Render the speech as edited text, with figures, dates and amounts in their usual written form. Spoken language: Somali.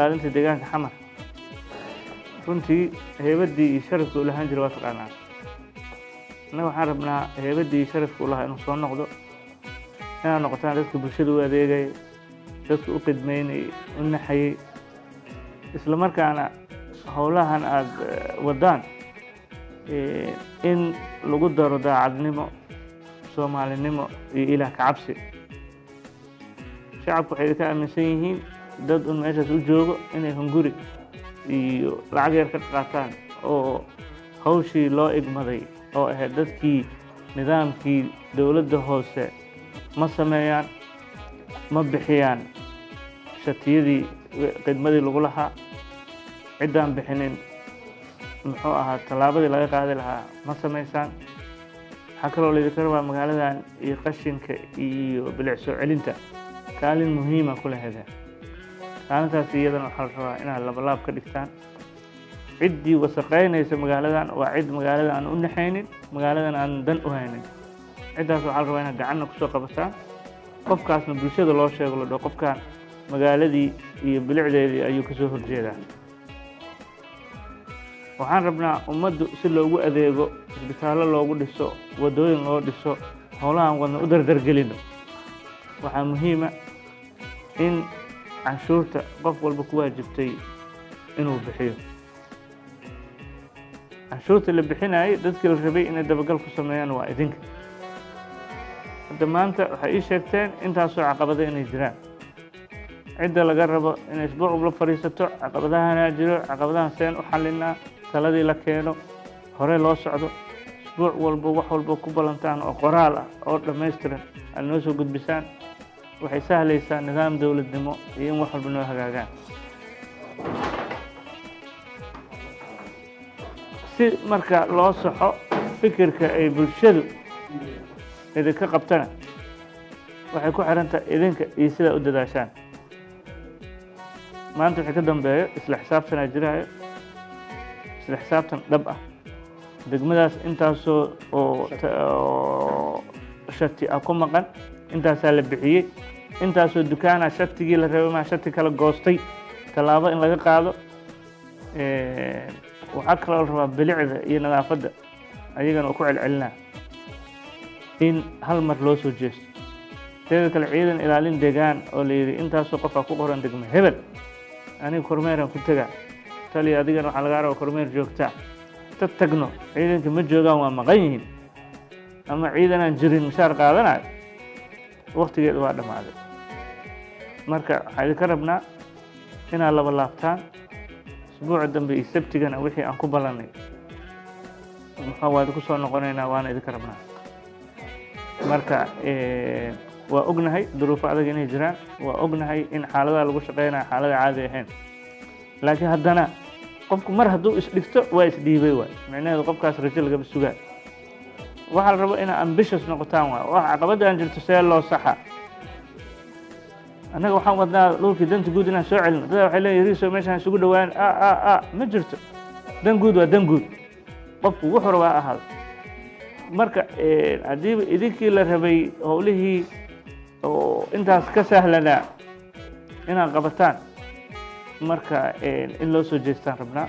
ilaalinta deegaanka xamar runtii heybadii iyo sharafkii uu lahaan jiray waa taqaanaa annaga waxaan rabnaa heybadii iyo sharafkii uu lahaa inuu soo noqdo inaad noqotaan dadka bulshada u adeegaya dadka u khidmaynayay u naxayay isla markaana howlahan aad wadaan in lagu daro daacadnimo soomaalinimo iyo ilaah ka cabsi shacabku waxay ka aaminsan yihiin dad un meeshaas u joogo inay hunguri iyo lacag yar ka qaataan oo hawshii loo igmaday oo ahayd dadkii nidaamkii dowladda hoose ma sameeyaan ma bixiyaan shatiyadii khidmadii lagu lahaa ciddaan bixinin muxuu ahaa tallaabadii laga qaadi lahaa ma samaysaan waxaa kaloo laydinka rabaa magaaladan iyo qashinka iyo bilic soo celinta kaalin muhiima ku laheedeen kaalintaas iyadana waxaa la rabaa inaad labalaab ka dhigtaan ciddii wasaqaynaysa magaaladan waa cid magaalada aan u naxaynin magaaladan aan dan u haynin ciddaas waxaa la rabaa inaad gacanna kusoo qabataan qofkaasna bulshada loo sheego la dhaho qofkaan magaaladii iyo bilicdeedii ayuu kasoo horjeedaa waxaan rabnaa ummaddu si loogu adeego isbitaallo loogu dhiso waddooyin loo dhiso howlahan wadna u dardargelino waxaa muhiima in canshuurta qof walba ku waajibtay inuu bixiyo canshuurta la bixinayay dadkii la rabay inay dabagal ku sameeyaan waa idinka hadda maanta waxay ii sheegteen intaasoo caqabada inay jiraan cidda laga rabo inay isbuuc la fadhiisato caqabadahanaa jiro caqabadahan seen u xallinaa taladii la keeno hore loo socdo isbuuc walba wax walba ku ballantaan oo qoraal ah oo dhammaystiran aad noo soo gudbisaan waxay sahlaysaa nidaam dowladnimo iyo in wax walba noo hagaagaan si marka loo saxo fikirka ay bulshadu idinka qabtana waxay ku xirantahay idinka iyo sidaa u dadaashaan maanta wixii ka dambeeyo isla xisaabtanaa jiraayo isla xisaabtan dhab ah degmadaas intaasoo oo shati ah ku maqan intaasaa la bixiyey intaasoo dukaana shatigii la rabay maa shati kala goostay tallaabo in laga qaado waxaa kaloo la rabaa bilicda iyo nadaafadda ayagana oo ku celcelinaa in hal mar loo soo jeesto teeda kale ciidan ilaalin deegaan oo la yidhi intaasoo qofaa ku qoran degmo hebel aniga kormeeraan ku tegaa taliya adigana waxaa lagaa rabaa kormeer joogtaa ta tagno ciidanka ma joogaan waa maqan yihiin ama ciidanaan jirin mishaar qaadanayo waqtigeeda waa dhammaaday marka waxaa idinka rabnaa inaad laba laabtaan isbuuca dambe iyo sabtigana wixii aan ku ballannay muxuu waad ku soo noqonaynaa waana idinka rabnaa marka waa ognahay duruufo adag inay jiraan waa ognahay in xaaladaha lagu shaqeynaya xaalada caadi ahayn laakiin haddana qofku mar hadduu isdhigto waa isdhiibay waay micnaheedu qofkaas rajo lagaba sugaa waxaa la rabo inaa ambitious noqotaan waay wax caqabadda aan jirto see loo saxa annaga waxaan wadnaa dhulkii danta guud inaan soo celino dada waxay leeyihin riiso meeshaan isugu dhowaan ma jirto dan guud waa dan guud qofku wuxuu rabaa ahaado marka haddiiba idinkii la rabay howlihii oo intaas ka sahlanaa inaad qabataan marka in loo soo jeestaan rabnaa